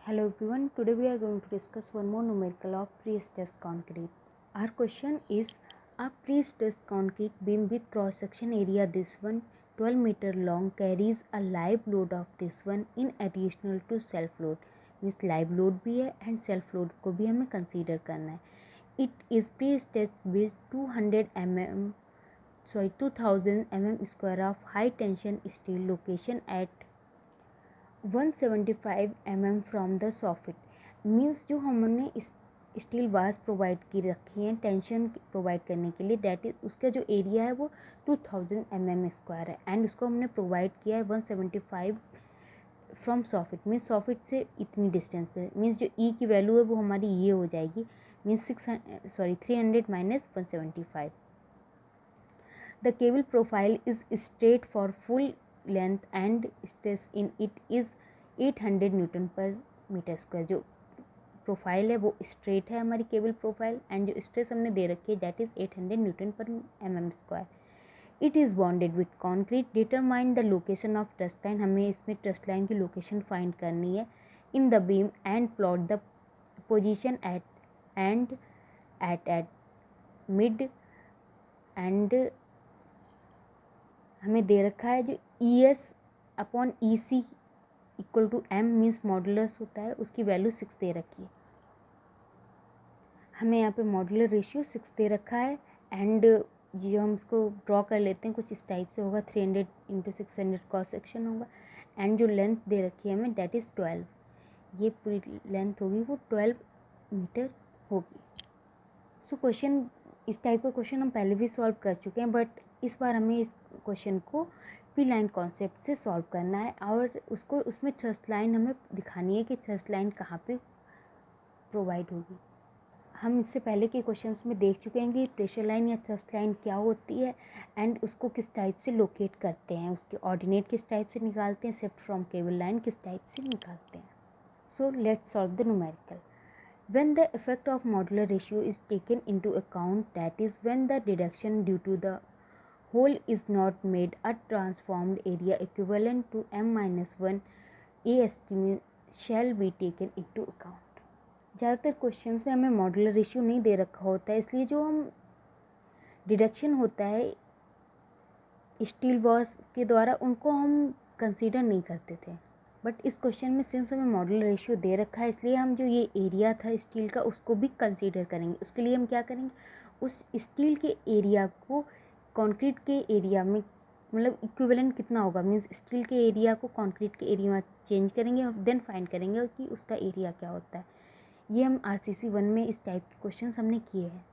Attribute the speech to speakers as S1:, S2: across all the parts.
S1: Hello everyone, today we are going to discuss one more numerical of pre-stressed concrete. Our question is, a pre-stressed concrete beam with cross section area this one 12 meter long carries a live load of this one in additional to self load. Means live load भी है and self load को भी हमें consider करना है. It is pre-stressed with 2000 mm square of high tension steel location at 175 mm from the soffit. Means जो हमने इस स्टील वास प्रोवाइड की रखी हैं टेंशन प्रोवाइड करने के लिए, दैट इज उसका जो एरिया है वो 2000 mm स्क्वायर है एंड उसको हमने प्रोवाइड किया है 175 फ्रॉम सॉफिट. मीन्स सॉफिट से इतनी डिस्टेंस पे. मीन्स जो ई की वैल्यू है वो हमारी ये हो जाएगी. Means 300 minus 175. The cable profile is straight for full length and stress in it is 800 Newton पर मीटर स्क्वायर. जो प्रोफाइल है वो स्ट्रेट है हमारी केबल प्रोफाइल एंड जो स्ट्रेस हमने दे रखी है दैट इज़ 800 न्यूटन पर mm square. It is bonded with concrete. Determine the location of trust line. हमें इसमें ट्रस्ट लाइन की लोकेशन फाइंड करनी है in the beam and plot the position at mid and हमें दे रखा है जो ES upon EC equal to M means modulus होता है, उसकी वैल्यू 6 दे रखी है. हमें यहाँ पे मॉडुलर रेशियो 6 दे रखा है एंड जो हम इसको ड्रॉ कर लेते हैं कुछ इस टाइप से होगा. 300 इंटू 600 क्रॉस सेक्शन होगा एंड जो लेंथ दे रखी है हमें दैट इज़ 12. ये पूरी लेंथ होगी वो 12 मीटर होगी. सो क्वेश्चन इस टाइप का क्वेश्चन हम पहले भी सॉल्व कर चुके हैं, बट इस बार हमें इस क्वेश्चन को पी लाइन कॉन्सेप्ट से सॉल्व करना है और उसको उसमें थ्रस्ट लाइन हमें दिखानी है कि थ्रस्ट लाइन कहाँ पे प्रोवाइड होगी. हम इससे पहले के क्वेश्चंस में देख चुके हैं कि प्रेशर लाइन या थ्रस्ट लाइन क्या होती है एंड उसको किस टाइप से लोकेट करते हैं, उसके ऑर्डिनेट किस टाइप से निकालते हैं, शिफ्ट फ्रॉम केबल लाइन किस टाइप से निकालते हैं. So let's solve the numerical. When the effect of modular ratio is taken into account, that is when the deduction due to the whole is not made, a transformed area equivalent to m-1 AST shall be taken into account. ज़्यादातर questions में हमें modular ratio नहीं दे रखा होता है, इसलिए जो हम डिडक्शन होता है स्टील वॉस के द्वारा उनको हम कंसीडर नहीं करते थे. बट इस क्वेश्चन में सिंस हमें मॉडुलर रेशियो दे रखा है इसलिए हम जो ये एरिया था स्टील का उसको भी कंसीडर करेंगे. उसके लिए हम क्या करेंगे, उस स्टील के एरिया को कंक्रीट के एरिया में मतलब इक्विवेलेंट कितना होगा, मीन्स स्टील के एरिया को कंक्रीट के एरिया में चेंज करेंगे और देन फाइंड करेंगे कि उसका एरिया क्या होता है. ये हम RCC 1 में इस टाइप के क्वेश्चन हमने किए हैं.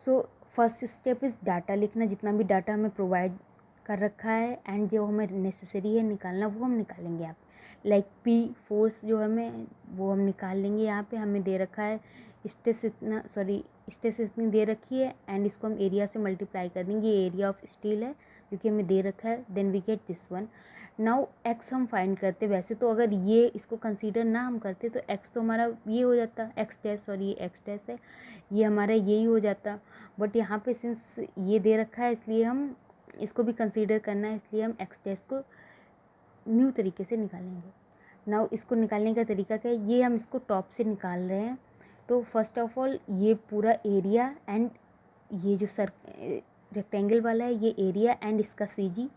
S1: So first step is data लिखना. जितना भी डाटा हमें प्रोवाइड कर रखा है एंड जो हमें नेसेसरी है निकालना वो हम निकालेंगे यहाँ पे. लाइक P फोर्स जो हमें वो हम निकाल लेंगे. यहाँ पे हमें दे रखा है स्ट्रेस इतनी दे रखी है एंड इसको हम एरिया से मल्टीप्लाई कर देंगे. ये एरिया ऑफ स्टील है जो कि हमें दे रखा है. Then we get this one. Now x हम फाइंड करते. वैसे तो अगर ये इसको कंसीडर ना हम करते तो x तो हमारा ये हो जाता x डैश, सॉरी ये x डैश है, ये हमारा यही हो जाता. बट यहाँ पे सिंस ये दे रखा है इसलिए हम इसको भी कंसीडर करना है, इसलिए हम x डैश को न्यू तरीके से निकालेंगे. नाउ इसको निकालने का तरीका क्या है, ये हम इसको टॉप से निकाल रहे हैं. तो फर्स्ट ऑफ ऑल ये पूरा एरिया एंड ये जो रेक्टेंगल वाला है ये एरिया एंड इसका CG,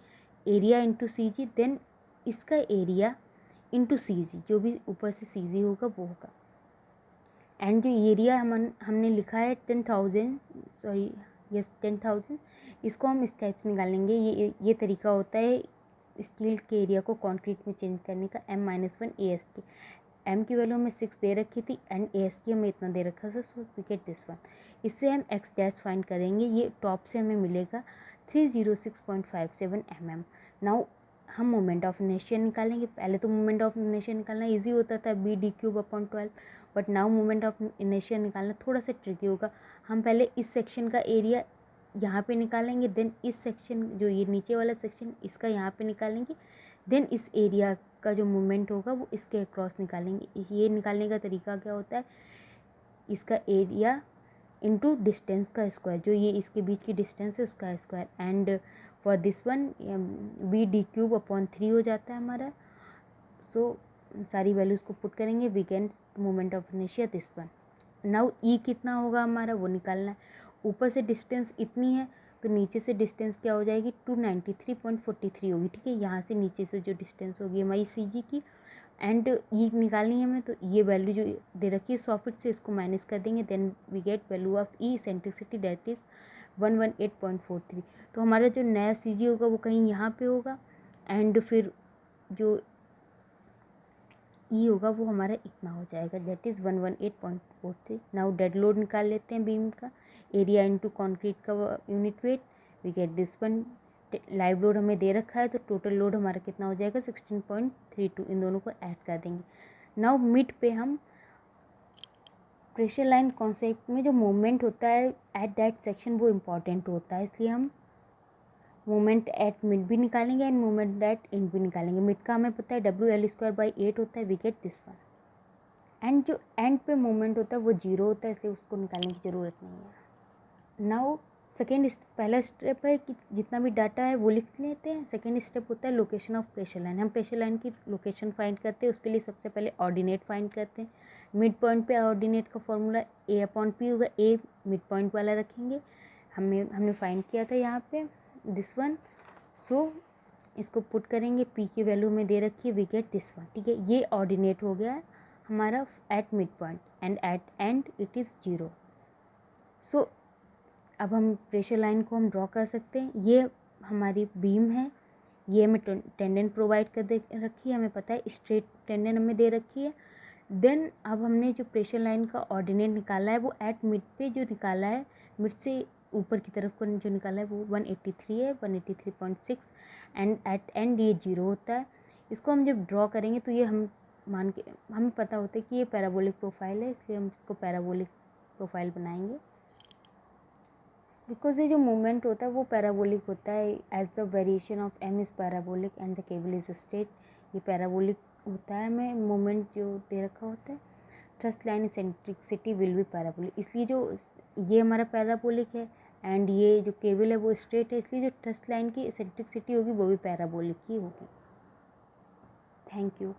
S1: area into CG, then इसका एरिया इंटू CG, जो भी ऊपर से CG होगा वो होगा. एंड जो एरिया हमने लिखा है 10,000, सॉरी यस 10,000, इसको हम इस टाइप से निकालेंगे. ये तरीका होता है स्टील के एरिया को कंक्रीट में चेंज करने का. m-1 AST. m की वैल्यू हमें 6 दे रखी थी एंड AST हमें इतना दे रखा था. So we get this one. इससे हम x डैश फाइंड करेंगे. ये टॉप से हमें मिलेगा 306.57 mm. नाउ हम मोमेंट ऑफ इनर्शिया निकालेंगे. पहले तो मोमेंट ऑफ इनर्शिया निकालना इजी होता था b/d³/12, but now moment of inertia निकालना थोड़ा सा ट्रिकी होगा. हम पहले इस सेक्शन का एरिया यहाँ पे निकालेंगे, देन इस सेक्शन जो ये नीचे वाला सेक्शन इसका यहाँ पे निकालेंगे, देन इस एरिया का जो मूवमेंट होगा वो इसके अक्रॉस निकालेंगे. ये निकालने का तरीका क्या होता है, इसका एरिया इंटू डिस्टेंस का स्क्वायर, जो ये इसके बीच की डिस्टेंस है उसका square. And for this one b/d³/3 हो जाता है हमारा. सो सारी वैल्यूज़ को पुट करेंगे, we get moment of inertia this one. Now E कितना होगा हमारा वो निकालना है। ऊपर से डिस्टेंस इतनी है तो नीचे से डिस्टेंस क्या हो जाएगी 293.43 होगी, ठीक है। यहाँ से नीचे से जो डिस्टेंस होगी हमारी सी जी की, एंड ई निकालनी है हमें, तो ये वैल्यू जो दे रखी है 100 फीट से इसको माइनस कर देंगे, then we get value of eccentricity that is 118.43। तो हमारा जो नया सी जी होगा वो कहीं यहाँ पे होगा, एंड फिर जो ई होगा वो हमारा इतना हो जाएगा, that is 118.43। Now dead load निकाल लेते हैं बीम का, एरिया इनटू कंक्रीट का unit weight, we get this one. Live load हमें दे रखा है तो टोटल लोड हमारा कितना हो जाएगा 16.32, इन दोनों को ऐड कर देंगे। नाउ मिड पे हम प्रेशर लाइन कॉन्सेप्ट में जो मोमेंट होता है एट दैट सेक्शन वो इम्पॉर्टेंट होता है, इसलिए हम मोमेंट एट मिड भी निकालेंगे एंड मोमेंट एट एंड भी निकालेंगे। मिड का हमें पता है WL²/8 होता है, we get this one. And जो एंड पे मोमेंट होता है वो 0 होता है, इसलिए उसको निकालने की ज़रूरत नहीं है। नाउ सेकेंड, पहला स्टेप है कि जितना भी डाटा है वो लिख लेते हैं। सेकेंड स्टेप होता है लोकेशन ऑफ प्रेशर लाइन। हम प्रेशर लाइन की लोकेशन फाइंड करते हैं, उसके लिए सबसे पहले ऑर्डिनेट फाइंड करते हैं। मिड पॉइंट पे ऑर्डिनेट का फॉर्मूला A/P होगा, A मिड पॉइंट वाला रखेंगे, हमने फाइंड किया था यहाँ पे दिस वन। सो इसको पुट करेंगे, P की वैल्यू में दे रखी है, वी गेट दिस वन, ठीक है। ये ऑर्डिनेट हो गया है हमारा at mid point, and at end it is 0। So अब हम प्रेशर लाइन को हम ड्रॉ कर सकते हैं। ये हमारी बीम है, ये हमें टेंडन प्रोवाइड कर दे रखी है, हमें पता है स्ट्रेट टेंडन हमें दे रखी है। देन अब हमने जो प्रेशर लाइन का ऑर्डिनेट निकाला है वो एट मिड पे जो निकाला है, मिड से ऊपर की तरफ को जो निकाला है वो 183 है, 183.6, एंड एट एंड ये 0 होता है। इसको हम जब ड्रॉ करेंगे तो ये हम मान के हमें पता होता है कि ये पैराबोलिक प्रोफाइल है, इसलिए हम इसको पैराबोलिक प्रोफाइल बनाएंगे। बिकॉज ये जो मूवमेंट होता है वो पैराबोलिक होता है, as the variation of M is parabolic and the cable is straight. ये पैराबोलिक होता है, हमें मूवमेंट जो दे रखा होता है। Thrust line centricity will be parabolic, इसलिए जो ये हमारा पैराबोलिक है एंड ये जो केबल है वो स्ट्रेट है, इसलिए जो थ्रस्ट लाइन की सेंट्रिसिटी होगी वो भी पैराबोलिक ही होगी। Thank you.